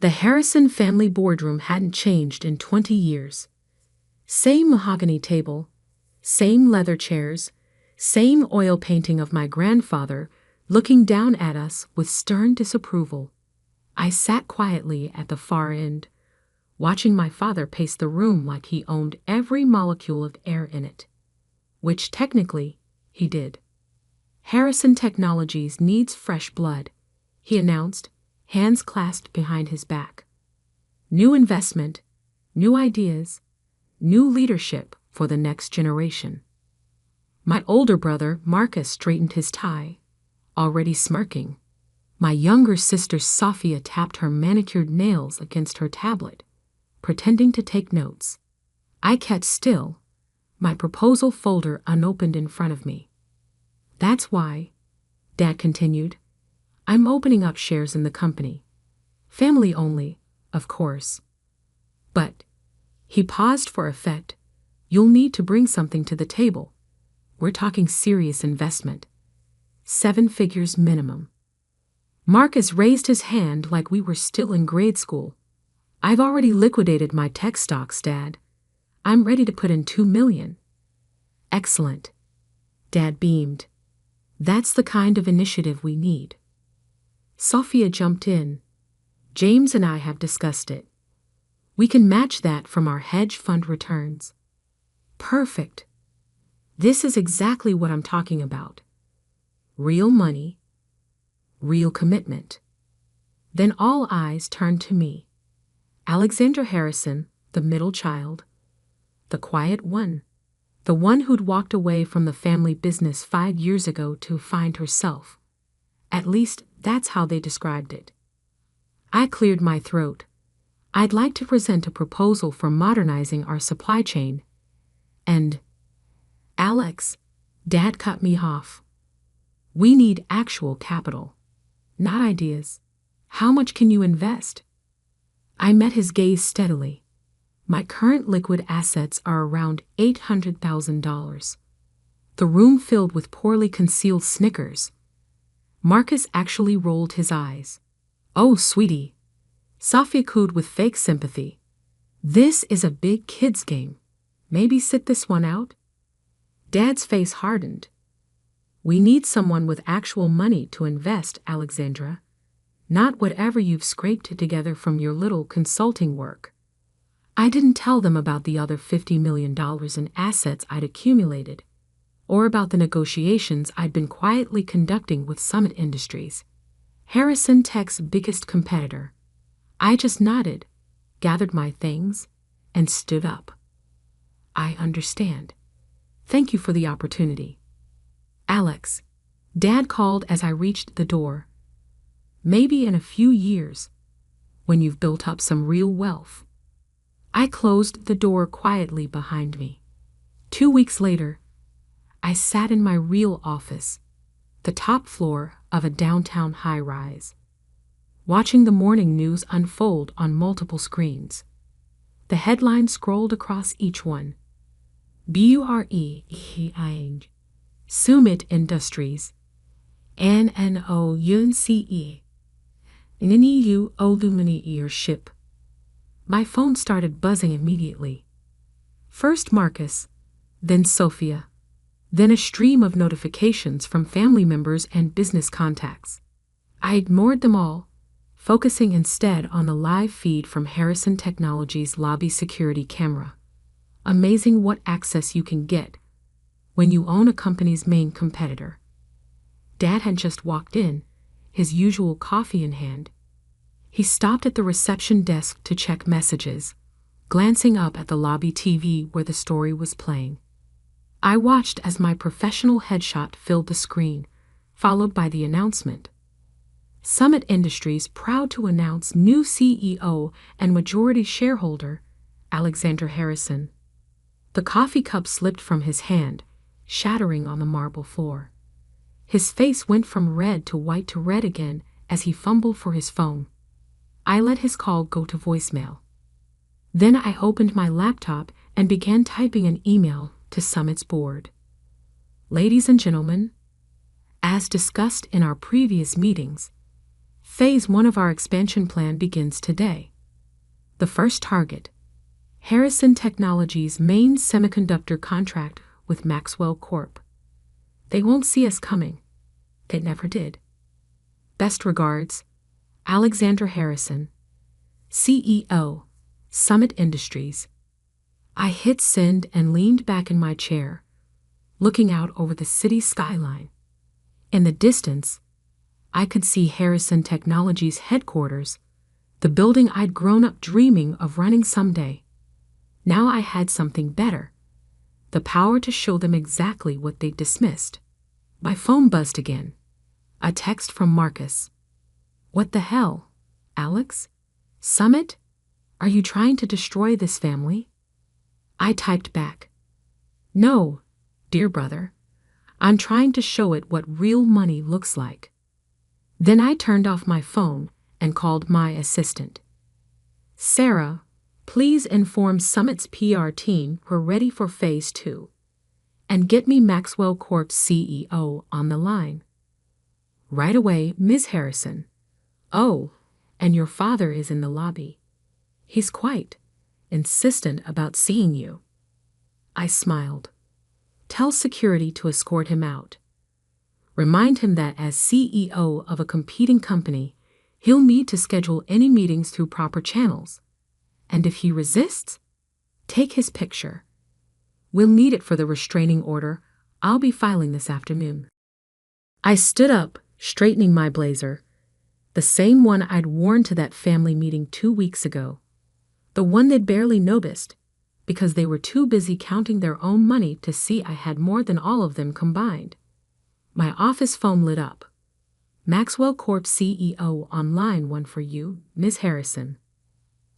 The Harrison family boardroom hadn't changed in 20 years. Same mahogany table, same leather chairs, same oil painting of my grandfather looking down at us with stern disapproval. I sat quietly at the far end, watching my father pace the room like he owned every molecule of air in it. Which technically, he did. Harrison Technologies needs fresh blood, he announced, hands clasped behind his back. New investment, new ideas, new leadership for the next generation. My older brother, Marcus, straightened his tie, already smirking. My younger sister, Sophia, tapped her manicured nails against her tablet, pretending to take notes. I kept still, my proposal folder unopened in front of me. That's why, Dad continued, I'm opening up shares in the company. Family only, of course. But, he paused for effect, you'll need to bring something to the table. We're talking serious investment. 7 figures minimum. Marcus raised his hand like we were still in grade school. I've already liquidated my tech stocks, Dad. I'm ready to put in $2 million. Excellent. Dad beamed. That's the kind of initiative we need. Sophia jumped in. James and I have discussed it. We can match that from our hedge fund returns. Perfect. This is exactly what I'm talking about. Real money, real commitment. Then all eyes turned to me. Alexandra Harrison, the middle child, the quiet one, the one who'd walked away from the family business 5 years ago to find herself. At least, that's how they described it. I cleared my throat. I'd like to present a proposal for modernizing our supply chain. And, Alex, Dad cut me off. We need actual capital, not ideas. How much can you invest? I met his gaze steadily. My current liquid assets are around $800,000. The room filled with poorly concealed snickers. Marcus actually rolled his eyes. Oh, sweetie. Sophia cooed with fake sympathy. This is a big kid's game. Maybe sit this one out? Dad's face hardened. We need someone with actual money to invest, Alexandra. Not whatever you've scraped together from your little consulting work. I didn't tell them about the other $50 million in assets I'd accumulated, or about the negotiations I'd been quietly conducting with Summit Industries, Harrison Tech's biggest competitor. I just nodded, gathered my things, and stood up. I understand. Thank you for the opportunity. Alex, Dad called as I reached the door. Maybe in a few years, when you've built up some real wealth. I closed the door quietly behind me. 2 weeks later, I sat in my real office, the top floor of a downtown high-rise, watching the morning news unfold on multiple screens. The headline scrolled across each one. BUREING, Summit Industries, NNOUNCE, NNEU Aluminiership. My phone started buzzing immediately. First Marcus, then Sophia, then a stream of notifications from family members and business contacts. I ignored them all, focusing instead on the live feed from Harrison Technologies' lobby security camera. Amazing what access you can get when you own a company's main competitor. Dad had just walked in, his usual coffee in hand. He stopped at the reception desk to check messages, glancing up at the lobby TV where the story was playing. I watched as my professional headshot filled the screen, followed by the announcement. Summit Industries proud to announce new CEO and majority shareholder, Alexandra Harrison. The coffee cup slipped from his hand, shattering on the marble floor. His face went from red to red again as he fumbled for his phone. I let his call go to voicemail. Then I opened my laptop and began typing an email to Summit's board. Ladies and gentlemen, as discussed in our previous meetings, Phase 1 of our expansion plan begins today. The first target: Harrison Technologies' main semiconductor contract with Maxwell Corp. They won't see us coming. They never did. Best regards, Alexander Harrison, CEO, Summit Industries. I hit send and leaned back in my chair, looking out over the city skyline. In the distance, I could see Harrison Technologies' headquarters, the building I'd grown up dreaming of running someday. Now I had something better: the power to show them exactly what they'd dismissed. My phone buzzed again. A text from Marcus. "What the hell, Alex? Summit? Are you trying to destroy this family?" I typed back, "No, dear brother. I'm trying to show it what real money looks like." Then I turned off my phone and called my assistant. "Sarah, please inform Summit's PR team we're ready for Phase 2. And get me Maxwell Corp's CEO on the line." "Right away, Ms. Harrison." "Oh, and your father is in the lobby. He's quite insistent about seeing you." I smiled. "Tell security to escort him out. Remind him that as CEO of a competing company, he'll need to schedule any meetings through proper channels. And if he resists, take his picture. We'll need it for the restraining order I'll be filing this afternoon." I stood up, straightening my blazer, the same one I'd worn to that family meeting 2 weeks ago, the one they'd barely noticed because they were too busy counting their own money to see I had more than all of them combined. My office phone lit up. "Maxwell Corp CEO on line 1 for you, Ms. Harrison."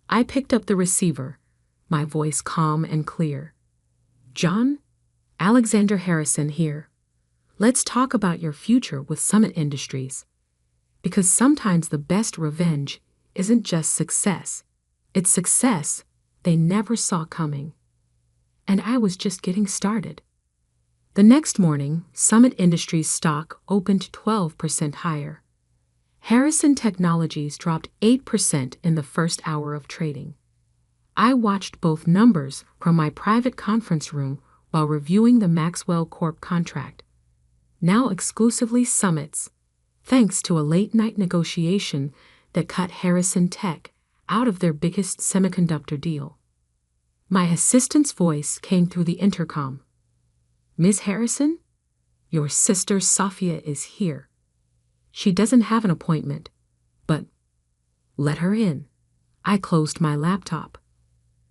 I picked up the receiver, my voice calm and clear. "John, Alexander Harrison here. Let's talk about your future with Summit Industries. Because sometimes the best revenge isn't just success. It's success they never saw coming." And I was just getting started. The next morning, Summit Industries stock opened 12% higher. Harrison Technologies dropped 8% in the first hour of trading. I watched both numbers from my private conference room while reviewing the Maxwell Corp contract, now exclusively Summit's, thanks to a late-night negotiation that cut Harrison Tech out of their biggest semiconductor deal. My assistant's voice came through the intercom. "Ms. Harrison, your sister Sophia is here. She doesn't have an appointment, but let her in." I closed my laptop.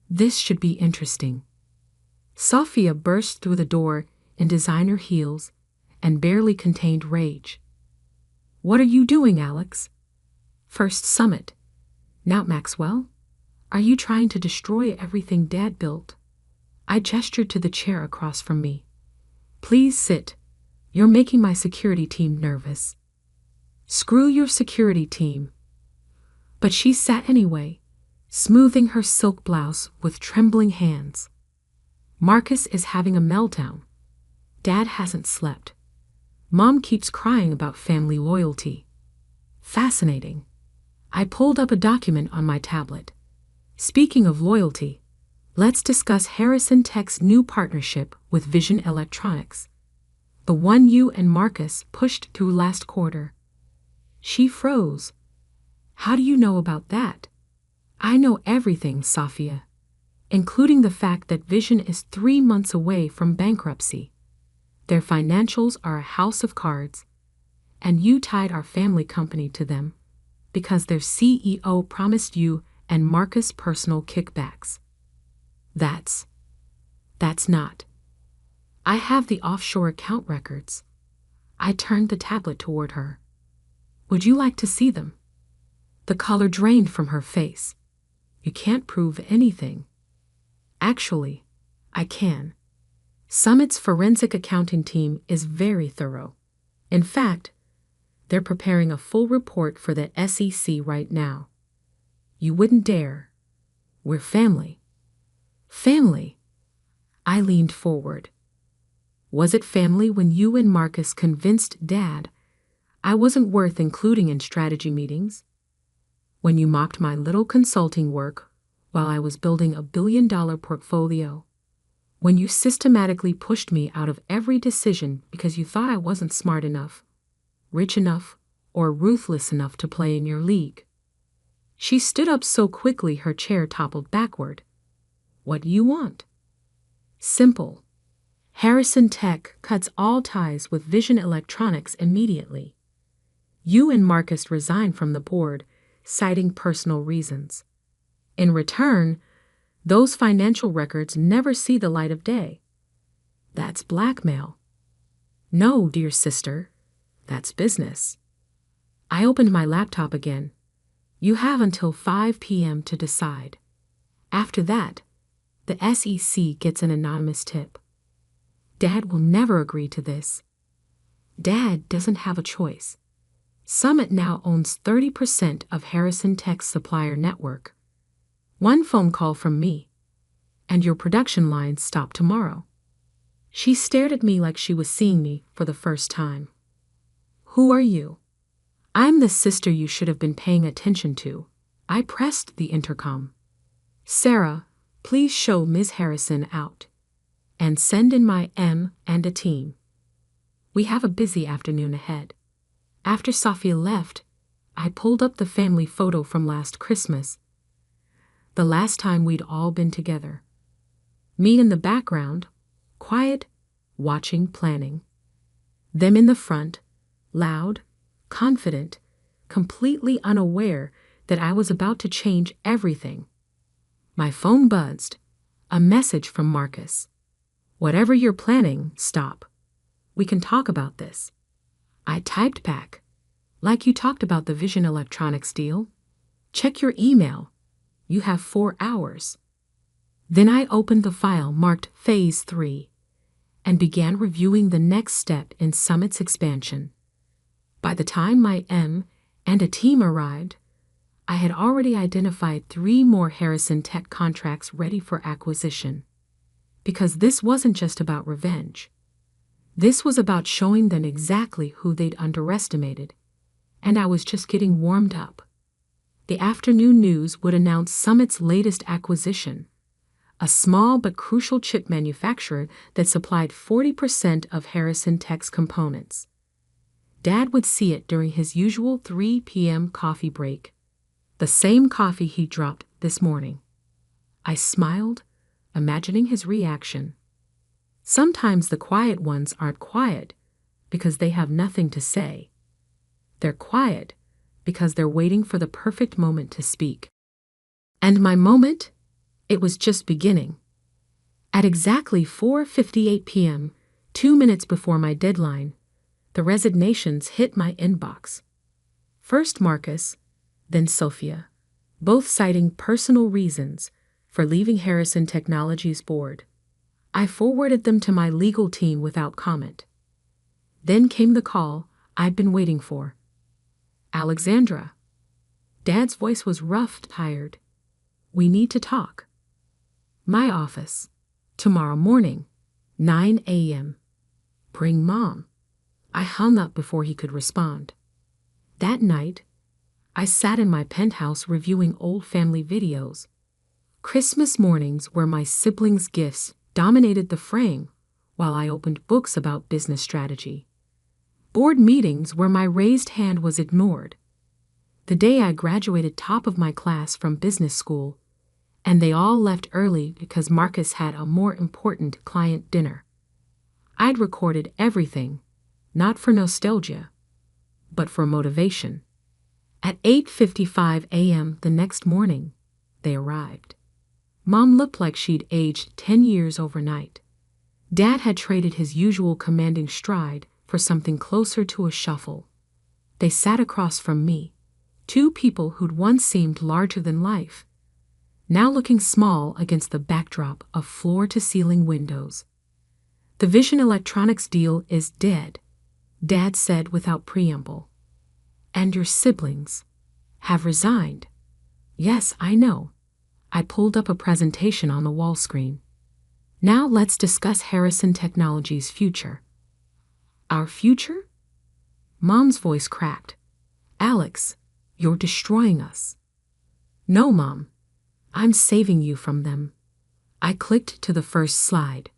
This should be interesting. Sophia burst through the door in designer heels and barely contained rage. "What are you doing, Alex? First Summit, now Maxwell? Are you trying to destroy everything Dad built?" I gestured to the chair across from me. "Please sit. You're making my security team nervous." "Screw your security team." But she sat anyway, smoothing her silk blouse with trembling hands. "Marcus is having a meltdown. Dad hasn't slept. Mom keeps crying about family loyalty." Fascinating. I pulled up a document on my tablet. "Speaking of loyalty, let's discuss Harrison Tech's new partnership with Vision Electronics. The one you and Marcus pushed through last quarter." She froze. "How do you know about that?" "I know everything, Sophia, including the fact that Vision is 3 months away from bankruptcy. Their financials are a house of cards, and you tied our family company to them because their CEO promised you and Marcus personal kickbacks." That's not. I have the offshore account records." I turned the tablet toward her. "Would you like to see them?" The color drained from her face. "You can't prove anything." "Actually, I can. Summit's forensic accounting team is very thorough. In fact, they're preparing a full report for the SEC right now. You wouldn't dare. We're family." "Family?" I leaned forward. "Was it family when you and Marcus convinced Dad I wasn't worth including in strategy meetings. When you mocked my little consulting work while I was building a billion-dollar portfolio. When you systematically pushed me out of every decision because you thought I wasn't smart enough, rich enough, or ruthless enough to play in your league. She stood up so quickly her chair toppled backward. What do you want? Simple. Harrison Tech cuts all ties with Vision Electronics immediately. You and Marcus resign from the board, citing personal reasons. In return, those financial records never see the light of day. That's blackmail. No, dear sister, that's business. I opened my laptop again. You have until 5 p.m. to decide. After that, the SEC gets an anonymous tip. Dad will never agree to this. Dad doesn't have a choice. Summit now owns 30% of Harrison Tech's supplier network. One phone call from me, and your production lines stop tomorrow. She stared at me like she was seeing me for the first time. Who are you? I'm the sister you should have been paying attention to. I pressed the intercom. Sarah, please show Ms. Harrison out. And send in my M and a team. We have a busy afternoon ahead. After Sophia left, I pulled up the family photo from last Christmas. The last time we'd all been together. Me in the background, quiet, watching, planning. Them in the front, loud, confident, completely unaware that I was about to change everything. My phone buzzed. A message from Marcus. Whatever you're planning, stop. We can talk about this. I typed back. Like you talked about the Vision Electronics deal. Check your email. You have 4 hours. Then I opened the file marked Phase 3 and began reviewing the next step in Summit's expansion. By the time my M and a team arrived, I had already identified 3 more Harrison Tech contracts ready for acquisition. Because this wasn't just about revenge. This was about showing them exactly who they'd underestimated. And I was just getting warmed up. The afternoon news would announce Summit's latest acquisition, a small but crucial chip manufacturer that supplied 40% of Harrison Tech's components. Dad would see it during his usual 3 p.m. coffee break, the same coffee he dropped this morning. I smiled, imagining his reaction. Sometimes the quiet ones aren't quiet because they have nothing to say. They're quiet because they're waiting for the perfect moment to speak. And my moment? It was just beginning. At exactly 4:58 p.m., 2 minutes before my deadline, the resignations hit my inbox. First Marcus, then Sophia, both citing personal reasons for leaving Harrison Technologies board. I forwarded them to my legal team without comment. Then came the call I'd been waiting for. Alexandra. Dad's voice was rough, tired. We need to talk. My office. Tomorrow morning, 9 a.m. Bring Mom. I hung up before he could respond. That night, I sat in my penthouse reviewing old family videos. Christmas mornings where my siblings' gifts dominated the frame while I opened books about business strategy. Board meetings where my raised hand was ignored. The day I graduated top of my class from business school, and they all left early because Marcus had a more important client dinner. I'd recorded everything, not for nostalgia, but for motivation. At 8:55 a.m. the next morning, they arrived. Mom looked like she'd aged 10 years overnight. Dad had traded his usual commanding stride for something closer to a shuffle. They sat across from me, 2 people who'd once seemed larger than life, now looking small against the backdrop of floor-to-ceiling windows. The Vision Electronics deal is dead, Dad said without preamble. And your siblings have resigned. Yes, I know. I pulled up a presentation on the wall screen. Now let's discuss Harrison Technologies' future. Our future? Mom's voice cracked. Alex, you're destroying us. No, Mom. I'm saving you from them. I clicked to the first slide.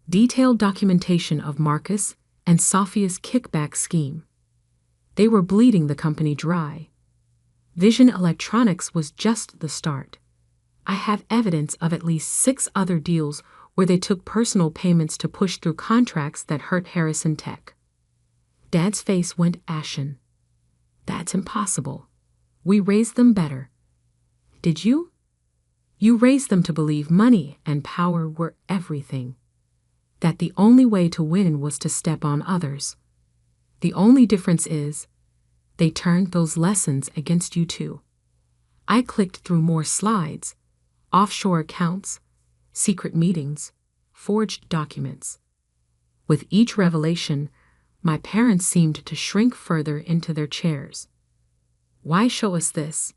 Detailed documentation of Marcus and Sophia's kickback scheme. They were bleeding the company dry. Vision Electronics was just the start. I have evidence of at least 6 other deals where they took personal payments to push through contracts that hurt Harrison Tech. Dad's face went ashen. That's impossible. We raised them better. Did you? You raised them to believe money and power were everything. That the only way to win was to step on others. The only difference is, they turned those lessons against you too. I clicked through more slides, offshore accounts, secret meetings, forged documents. With each revelation, my parents seemed to shrink further into their chairs. Why show us this?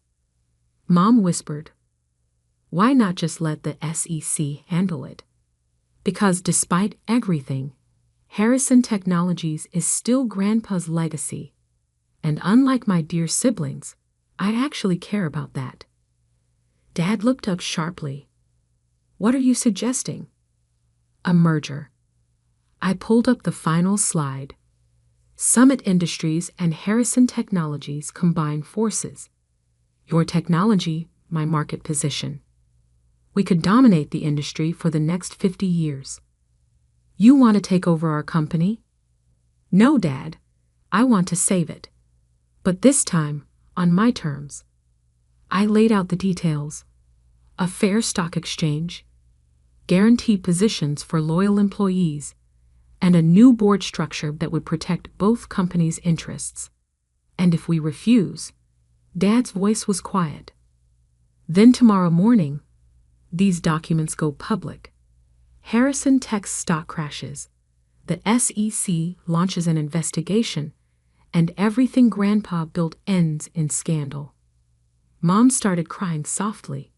Mom whispered. Why not just let the SEC handle it? Because despite everything, Harrison Technologies is still Grandpa's legacy. And unlike my dear siblings, I actually care about that. Dad looked up sharply. What are you suggesting? A merger. I pulled up the final slide. Summit Industries and Harrison Technologies combine forces. Your technology, my market position. We could dominate the industry for the next 50 years. You want to take over our company? No, Dad. I want to save it. But this time, on my terms. I laid out the details. A fair stock exchange, guaranteed positions for loyal employees, and a new board structure that would protect both companies' interests. And if we refuse, Dad's voice was quiet. Then tomorrow morning, these documents go public. Harrison Tech's stock crashes. The SEC launches an investigation, and everything Grandpa built ends in scandal. Mom started crying softly.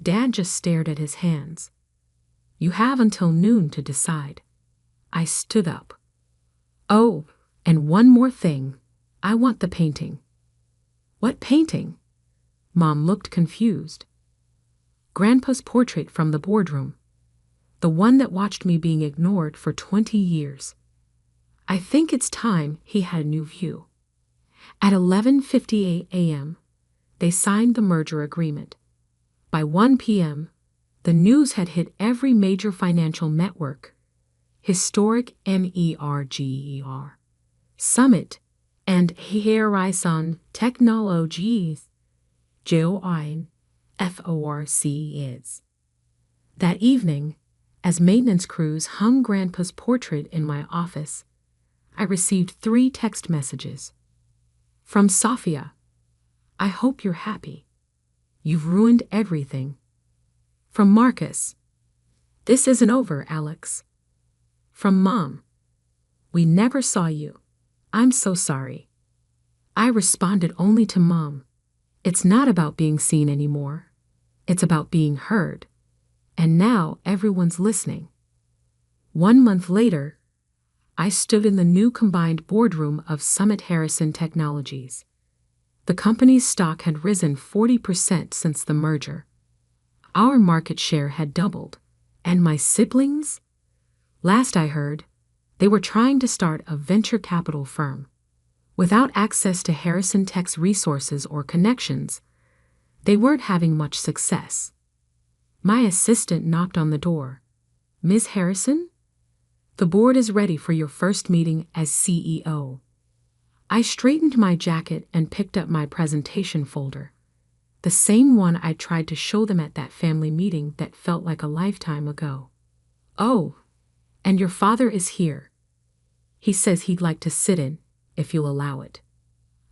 Dad just stared at his hands. You have until noon to decide. I stood up. Oh, and one more thing. I want the painting. What painting? Mom looked confused. Grandpa's portrait from the boardroom. The one that watched me being ignored for 20 years. I think it's time he had a new view. At 11:58 a.m., they signed the merger agreement. By 1 p.m., the news had hit every major financial network. Historic MERGER, Summit, and Harrison Technologies, JOIN, FORC. That evening, as maintenance crews hung Grandpa's portrait in my office, I received 3 text messages. From Sophia, I hope you're happy. You've ruined everything. From Marcus, this isn't over, Alex. From Mom, we never saw you. I'm so sorry. I responded only to Mom. It's not about being seen anymore. It's about being heard. And now everyone's listening. 1 month later, I stood in the new combined boardroom of Summit Harrison Technologies. The company's stock had risen 40% since the merger. Our market share had doubled. And my siblings? Last I heard, they were trying to start a venture capital firm. Without access to Harrison Tech's resources or connections, they weren't having much success. My assistant knocked on the door. Ms. Harrison? The board is ready for your first meeting as CEO. I straightened my jacket and picked up my presentation folder. The same one I tried to show them at that family meeting that felt like a lifetime ago. Oh, and your father is here. He says he'd like to sit in, if you'll allow it.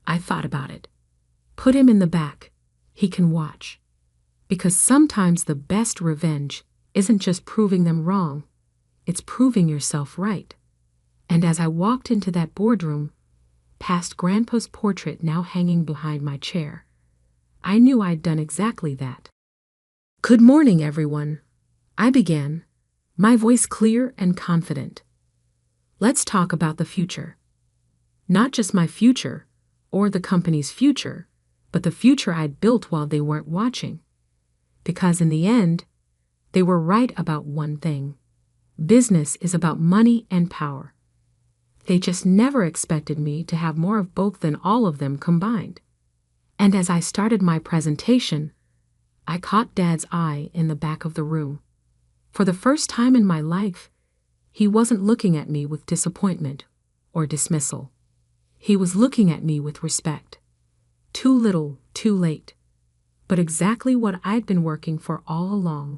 I thought about it. Put him in the back. He can watch. Because sometimes the best revenge isn't just proving them wrong, it's proving yourself right. And as I walked into that boardroom, past Grandpa's portrait now hanging behind my chair, I knew I'd done exactly that. Good morning, everyone. I began, my voice clear and confident. Let's talk about the future. Not just my future, or the company's future, but the future I'd built while they weren't watching. Because in the end, they were right about one thing. Business is about money and power. They just never expected me to have more of both than all of them combined. And as I started my presentation, I caught Dad's eye in the back of the room. For the first time in my life, he wasn't looking at me with disappointment or dismissal. He was looking at me with respect. Too little, too late. But exactly what I'd been working for all along.